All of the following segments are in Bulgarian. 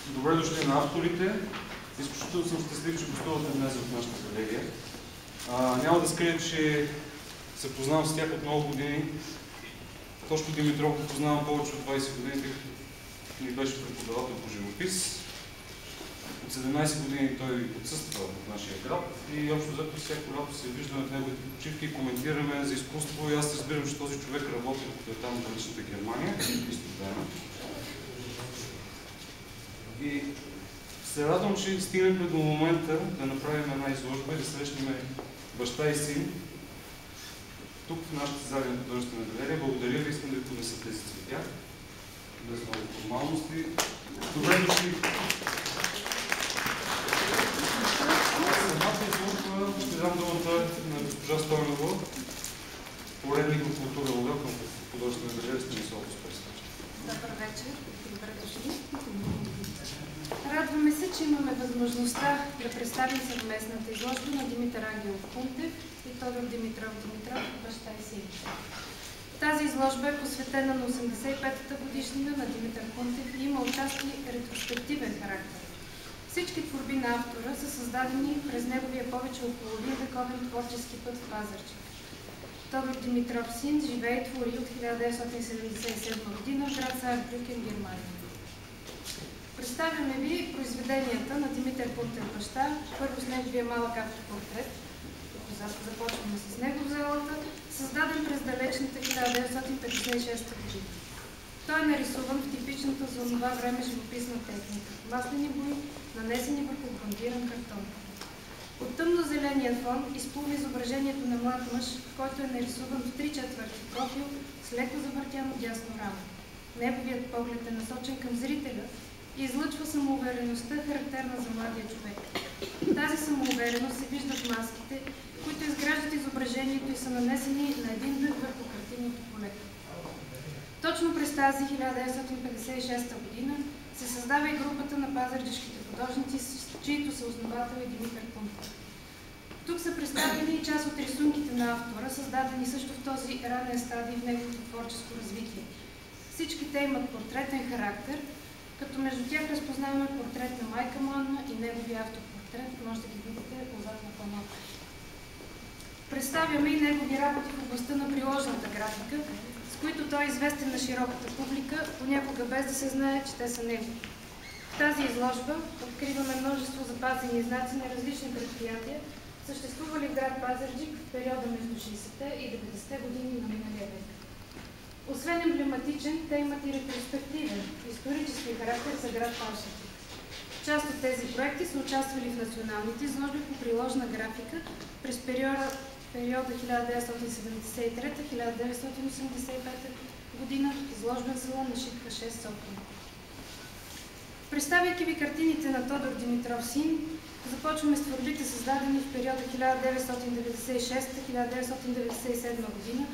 Добре дошли на авторите. Изключително съм щастлив, че гостувате днес в нашата галерия. Няма да скрия, че се познавам с тях от много години. Тошко Димитров го познавам повече от 20 години, тъй като ми беше преподавател по живопис. От 17 години той отсъства в нашия град и общо взето всяко лято се виждаме в неговите почивки и коментираме за изкуство. И аз разбирам, че този човек работи, докато е там в далечната Германия и студена. И се радвам, че стигнахме до момента да направим една изложба и да срещнем баща и син тук в нашата зали на художествена галерия. Благодаря ви, искам да ви понеса тези цветя. Без много формалности. Добре дошли! Самата изложба ще дам думата на госпожа Стойнова, поредник от култура Луга към художествена галерия Станислав Успенски. Добър вечер, добре дошли. Радваме се, че имаме възможността да представим съвместната изложба на Димитър Ангелов Кунтев и Тодор Димитров Димитров, баща и син. Тази изложба е посветена на 85-та годишнина на Димитър Кунтев и има отчасти ретроспективен характер. Всички творби на автора са създадени през неговия повече от половин вековен творчески път в Пазарджик. Тодор Димитров син живее и твори от 1977 година в град Саарбрюкен, Германия. Представяме ви произведенията на Димитър Кунтев баща, първо с неговия малък автопортрет, започваме с него в залата, създаден през далечната 1956 година. Той е нарисуван в типичната за това време живописна техника – маслени бои, нанесени върху бронзиран картон. От тъмно-зеления фон изплува изображението на млад мъж, който е нарисуван в 3/4 профил с леко завъртяно дясно рамо. Неговият поглед е насочен към зрителя и излъчва самоувереността, характерна за младия човек. Тази самоувереност се вижда в маските, които изграждат изображението и са нанесени на един дъх върху картинното поле. Точно през тази 1956 година се създава и групата на пазарджишките художници, с чието съосновател е Димитър Кунтев. Тук са представени и част от рисунките на автора, създадени също в този ранен стадий в неговото творческо развитие. Всички те имат портретен характер, като между тях разпознаваме портрет на майка му Анна и неговия автопортрет, може да ги видите отзад на фона. Представяме и негови работи в областта на приложната графика, с които той е известен на широката публика, понякога без да се знае, че те са негови. В тази изложба откриваме множество запазени знаци на различни предприятия, съществували в град Пазарджик в периода между 60-те и 90-те години на миналия век. Освен емблематичен, те имат и ретроспективен, исторически характер за град Пазарджик. Част от тези проекти са участвали в националните изложби по приложна графика през периода 1973-1985 година в изложбен салон на Шипка 6 София. Представяйки ви картините на Тодор Димитров син, започваме с творбите, създадени в периода 1996-1997 година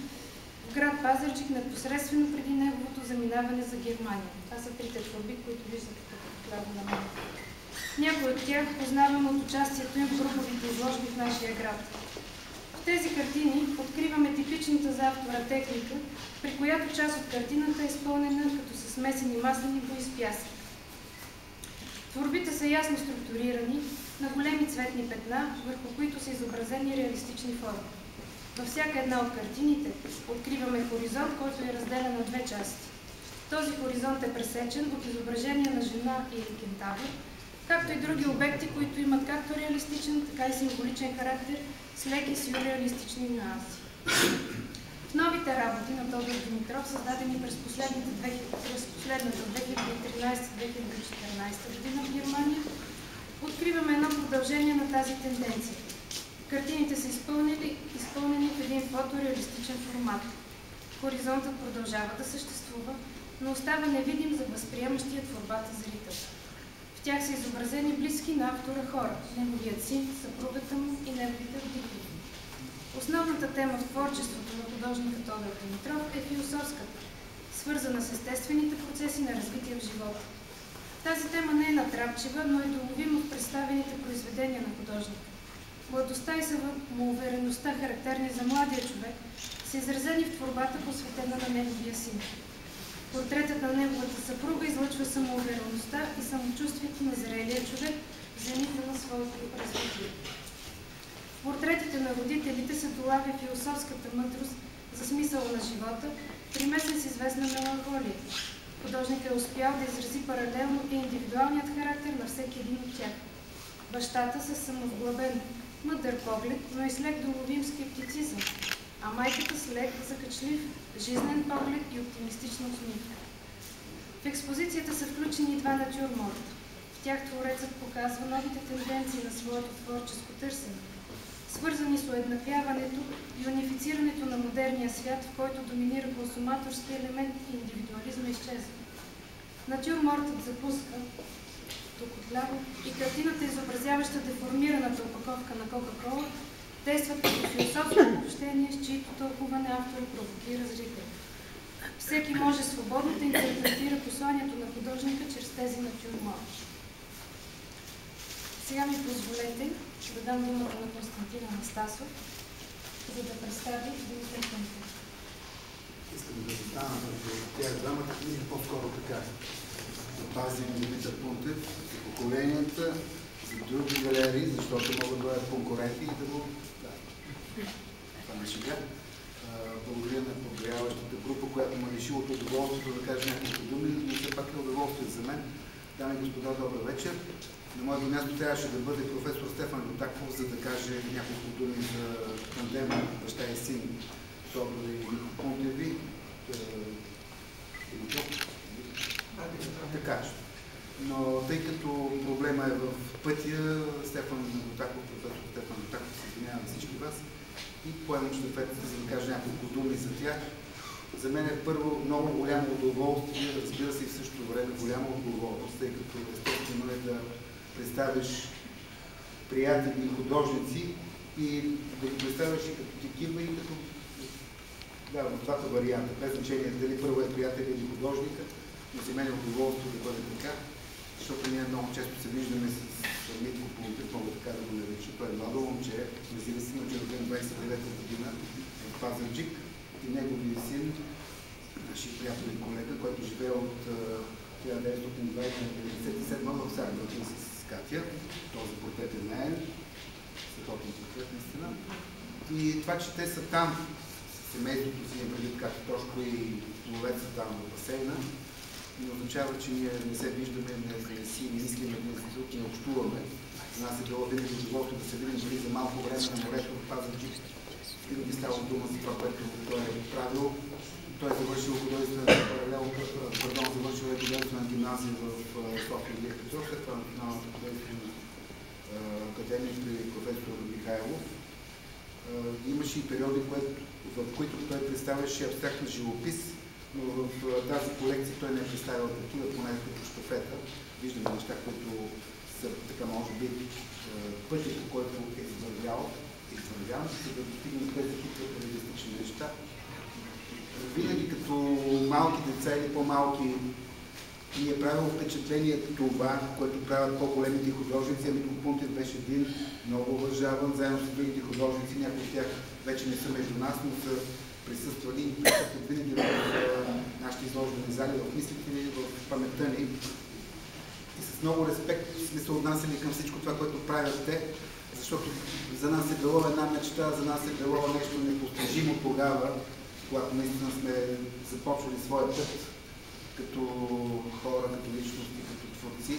в град Пазарджик, непосредствено преди неговото заминаване за Германия. Това са трите творби, които виждате тук вляво на мен. Някои от тях познаваме от участието им в груповите изложби в нашия град. В тези картини откриваме типичната за автора техника, при която част от картината е изпълнена като са смесени маслени бои с пясък. Творбите са ясно структурирани, на големи цветни петна, върху които са изобразени реалистични форми. Във всяка една от картините откриваме хоризонт, който е разделен на две части. Този хоризонт е пресечен от изображения на жена или кентавър, както и други обекти, които имат както реалистичен, така и символичен характер с леки сюрреалистични нюанси. В новите работи на Тодор Димитров, създадени през последната 2013-2014 година в Германия, откриваме едно продължение на тази тенденция. Картините са изпълнени в един фотореалистичен формат. Хоризонтът продължава да съществува, но остава невидим за възприемащия творбата зрител. В тях са изобразени близки на автора хора, неговият син, съпругата му и неговите родители. Основната тема в творчеството на художника Тодор Димитров е философската, свързана с естествените процеси на развитие в живота. Тази тема не е натрапчива, но е доловима в представените произведения на художника. Младостта и самоувереността, характерни за младия човек, са изразени в творбата, посветена на неговия син. Портретът на него включва самоувереността и самочувствието на зрелия човек в зените на своето развитие. В портретите на родителите се долавя философската мъдрост за смисъла на живота, примесен с известна меланхолия. Художникът е успял да изрази паралелно и индивидуалният характер на всеки един от тях. Бащата с самовглъбен, мъдър поглед, но и с лек доловим скептицизъм, а майката с лек, закачлив, жизнен поглед и оптимистична усмивка. В експозицията са включени два натюрморта. В тях творецът показва новите тенденции на своето творческо търсене, свързани с уеднаквяването и унифицирането на модерния свят, в който доминира консуматорски елемент и индивидуализма изчезва. Натюрмортът запуска тук отляво и картината, изобразяваща деформираната опаковка на Кока-Кола, действат като философско обобщение, с чието тълкуване автор провокира зрителя. Всеки може свободно да интерпретира посланието на художника чрез тези натюрморти. Сега ми позволете да дам думата на Константин Анастасов, за да представи Димитър Пунтев. Искам да застана върху тях двамата книги, по-скоро така. Да пазим Димитър Пунтев за поколенията, за други галерии, защото могат да бъдат конкуренти и да го... Да. Това не шега. Благодаря на подборяващата група, която ме реши от удоволствието да кажа няколко думи, но все пак е удоволствие за мен. Дами и господа, добър вечер. На моето място трябваше да бъде професор Стефан Дотаков, за да каже няколко думи за тандема баща и син Тодор и Михо Пунтеви. Така. Но тъй като проблема е в пътя, Стефан Дотаков, професор Стефан Дотаков, се извинява на всички вас и поемам щафетата, за да кажа няколко думи за тях. За мен е първо много голямо удоволствие, разбира се и в същото време голяма отговорност, тъй като естествено е да представиш приятели и художници и да ги представиш и като такива, и като... Да, в двата варианта, без значение дали първо е приятел или художника, но за мен е удоволствие да бъде така, защото ние много често се виждаме с Митко Пунтев, мога така да го нарича. Той е младо момче, независимо, че е роден 29-та година в Пазарджик и неговия син, нашия приятел и колега, който живее от 1997 в Сарбъртин с Катя. Този портрет е наен, страхотен портрет наистина. И това, че те са там, семейството си е предвид както точно и ловец са там в басейна, не означава, че ние не се виждаме, не си не искаме един за друг, не общуваме. За нас е било винаги удоволствие да се видим дори за малко време на морето в Пазарджик. Винаги става дума за това, което той е правил. Той е завършил художествена гимназия в София и Лехтецов, след това Националната художествена академия при професор Михайлов. Имаше и периоди, в които той представяше абстрактен живопис, но в тази колекция той не е представил такива, поне като щафета. Виждаме неща, които са така, може би, пътя, по който е извървял, за да достигнем тези такива реалистични неща. Винаги като малки деца или по-малки ни е правило впечатление това, което правят по-големите художници. Митко Пунтев беше един много уважаван, заедно с другите художници. Някои от тях вече не са между нас, но са присъствали и присъстват винаги в нашите изложбени зали, в мислите ни, в паметта ни. И с много респект сме се отнасяли към всичко това, което правят те, защото за нас е било една мечта, за нас е било нещо непостижимо тогава, когато наистина сме започвали своя път като хора, като личности, като творци.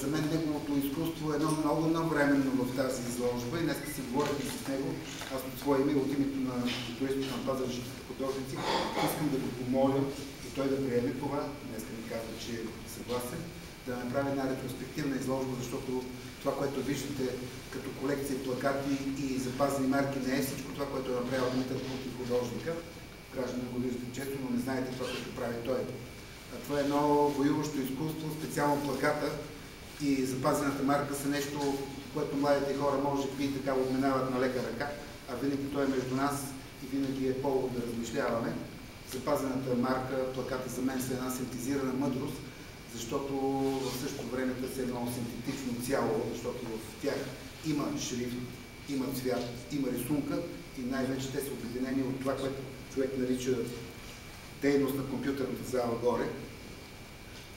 За мен неговото изкуство е едно много навременно в тази изложба и днес си говорихме с него. Аз от своя име, от името на туристите на Пазарджишките художници, искам да го помоля и той да приеме това. Днес ми казва, че е съгласен, да направи една ретроспективна изложба, защото това, което виждате като колекция плакати и запазени марки, не е всичко това, което е направил Димитър Пунтев художника. Граждани го виждате често, но не знаете това, което прави той. Това е едно воюващо изкуство, специално плаката и запазената марка са нещо, което младите хора може би и така отминават на лека ръка, а винаги той е между нас и винаги е повод да размишляваме. Запазената марка, плаката за мен са една синтезирана мъдрост, защото в същото време са едно синтетично цяло, защото в тях има шрифт, има цвят, има рисунка и най-вече те са обединени от това, което човек нарича дейност на компютърната зала горе.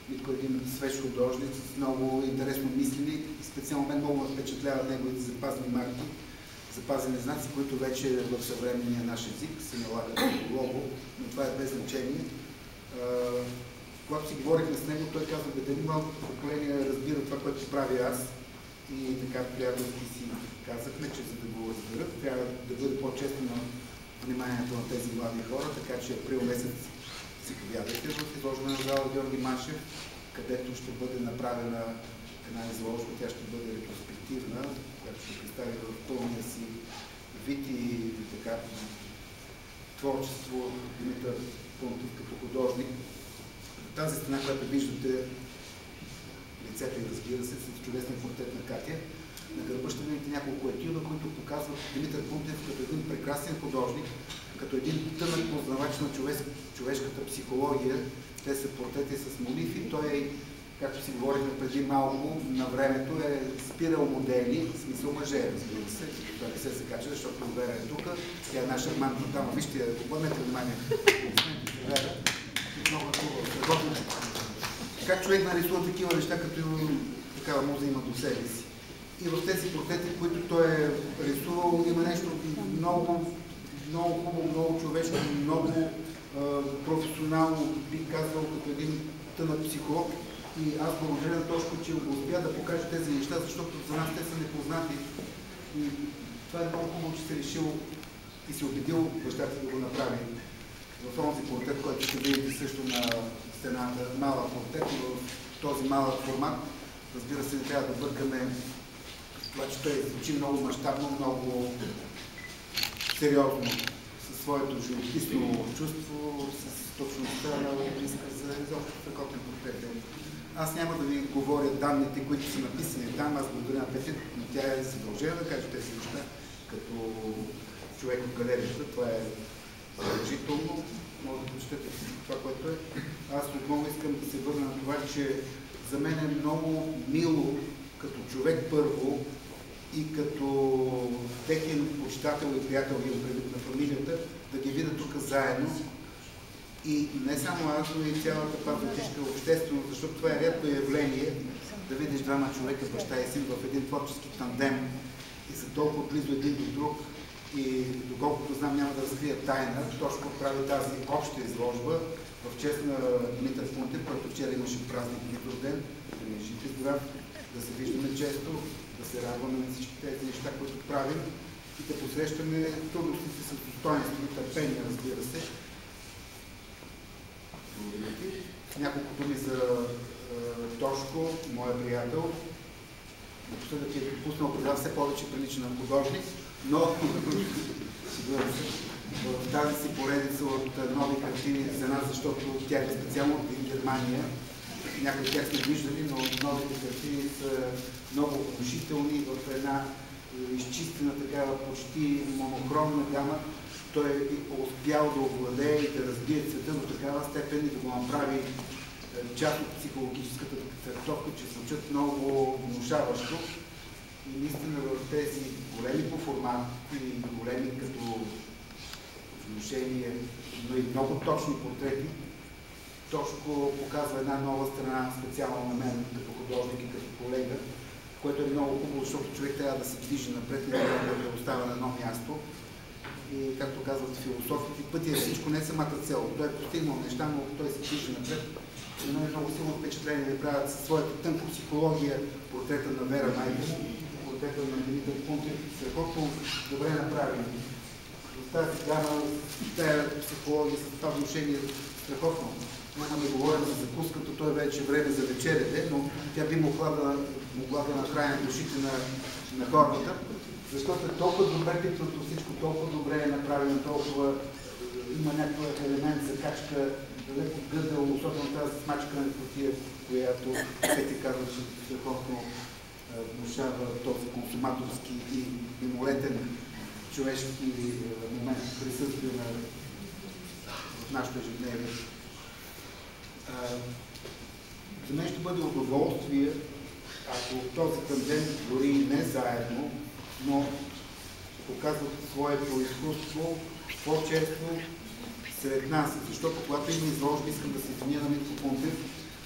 Митко е един свеж художник с много интересно мислени и специално мен много ме впечатляват неговите запазени марки, запазени знаци, които вече в съвременния наш език се налагат като лого, но това е без значение. Когато си говорихме с него, той казва, дали малко поколение разбира това, което правя аз. И така приятелски си казахме, че за да го разберат, трябва да бъде по-често на вниманието на тези млади хора, така че април месец си повядайте в изложена зала Георги Машев, където ще бъде направена една изложба, тя ще бъде ретроспективна, която ще представи в пълния си вид и така творчество Димитър Пунтов като художник. Тази стена, която виждате, лицето и разбира се, с чудесния портрет на Катя, на гърба ще видите няколко етюда, които показват Димитър Пунтев като един прекрасен художник, като един тънък познавач на човешката психология. Те са портрети с молитви. Той, както си говорихме преди малко, на времето е спирал модели, в смисъл мъже, разбира се. Той не се закача, защото Вера е тук. Тя е наша манта там. Вижте, обърнете внимание. Много хубаво. Как човек нарисува такива неща, като такава муза има до себе си. И в тези портрети, които той е рисувал, има нещо много хубаво, много човешко, много професионално, бих казал, като един тънък психолог. И аз благодаря на Тошко, че успя да покаже тези неща, защото за нас те са непознати. И това е много хубаво, че се решил и се убедил бащата да го направи. В този портрет, който ще видите също на стената, малък портрет, и в този малък формат, разбира се, не трябва да бъркаме това, че той звучи много мащабно, много сериозно, със своето живописно чувство, с точността на близка за изобщо страхотен портрет. Аз няма да ви говоря данните, които са написани там, аз благодаря на Петя, но тя е задължена да каже тези неща, като човек от галерията. Това е задължително. Може да прочетете това, което е. Аз отново искам да се върна на това, че за мен е много мило като човек първо и като техен почитател и приятел на фамилията да ги видя тук заедно. И не само аз, но и цялата патрioтична общественост, защото това е рядко явление да видиш двама човека, баща и син, в един творчески тандем и са толкова близо един до друг. И доколкото знам, няма да разкрия тайна, Тошко прави тази обща изложба в чест на Димитър Пунтев, който вчера имаше празник Димитър ден. Да ни жите здрав, да се виждаме често, да се радваме на всички тези неща, които правим и да посрещаме трудностите с достоинство и търпение, разбира се. Няколко думи за Тошко, моя приятел. Напоследък е допуснал преда все повече прилича на художник, но в тази си поредица от нови картини за нас, защото тя е специално от Германия. Някои тях сме виждали, но новите картини са много внушителни в една изчистена такава почти монохромна гама. Той е успял да овладее и да разбие света до такава степен и да го направи част от психологическата трактовка, че звучат много внушаващо. И наистина в тези големи по формат и големи като внушение, но и много точни портрети, Тошко показва една нова страна, специално на мен като художник и като колега, което е много хубаво, защото човек трябва да се движи напред, не трябва да оставя на едно място. И както казват философите, пътя е всичко, не е самата цел. Той е постигнал неща, но той се движи напред. И е много силно впечатление да правят със своята тънка психология портрета на Вера Найденова, портрета на Димитър Пунтев, страхотно добре направени. В тази гама, тази психология, с това внушение страхотно. Няма да говорим за закуската, той вече е време за вечеряте, но тя би могла да накрая душите на хората, защото е толкова добре пипнато всичко, толкова добре е направено, толкова има някакъв елемент за качка, далеко гъдел, особено тази смачка на котия, която Петя казва, че страхотно внушава този консуматорски и мимолетен човешки момент, присъствие в нашето ежедневие. За мен ще бъде удоволствие, ако този тандем, дори и не заедно, но показват своето изкуство по-често сред нас. Защото когато има изложби, искам да се извиня на Митко Пунтев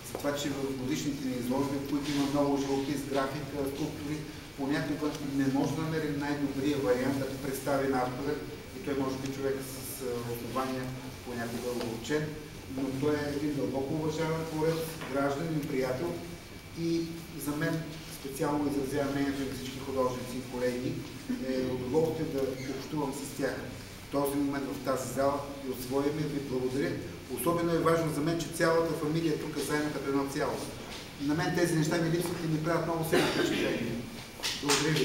за това, това, че в годишните ни изложби, в които има много живопис, графика, скулптури, понякога не може да намерим най-добрия вариант да представи автора и той може би човек с основания понякога огорчен, но той е един дълбоко уважаван творец, гражданин, приятел и за мен специално изразявам мнението на всички художници и колеги, е удоволствие да общувам с тях в този момент в тази зала и от своя име ви благодаря. Особено е важно за мен, че цялата фамилия е тук заедно като едно цяло. На мен тези неща ми липсват и ми правят много силно впечатление. Благодаря ви.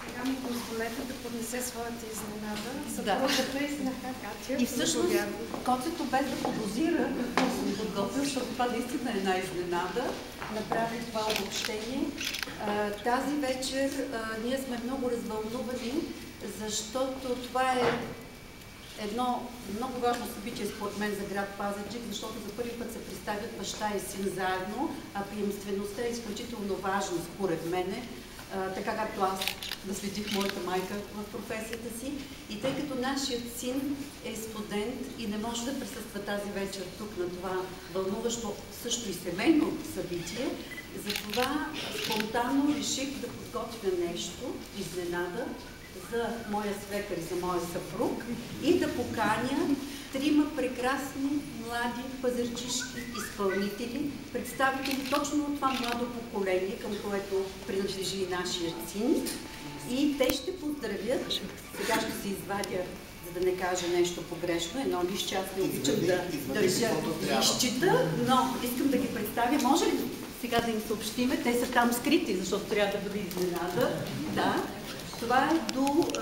Сега ми позволете да поднесе своята изненада. Съпругата изнаха Катя. И всъщност Коцето, без да подозира какво съм подготвил, защото това наистина е една изненада, направи това обобщение. Тази вечер ние сме много развълнувани, защото това е едно много важно събитие според мен за град Пазарджик, защото за първи път се представят баща и син заедно, а приемствеността е изключително важна според мене, така както аз наследих моята майка в професията си. И тъй като нашият син е студент и не може да присъства тази вечер тук на това вълнуващо също и семейно събитие, затова спонтанно реших да подготвя нещо, изненада, за моя свекър и за моя съпруг и да поканя трима прекрасни млади пазарджишки изпълнители, представители точно от това младо поколение, към което принадлежи и нашия син. И те ще поздравят, сега ще се извадя, за да не кажа нещо погрешно, едно листче, аз не обичам да държа листчета, но искам да ги представя. Може ли сега да им съобщиме? Те са там скрити, защото трябва да бъде изненада. Да. Това е дует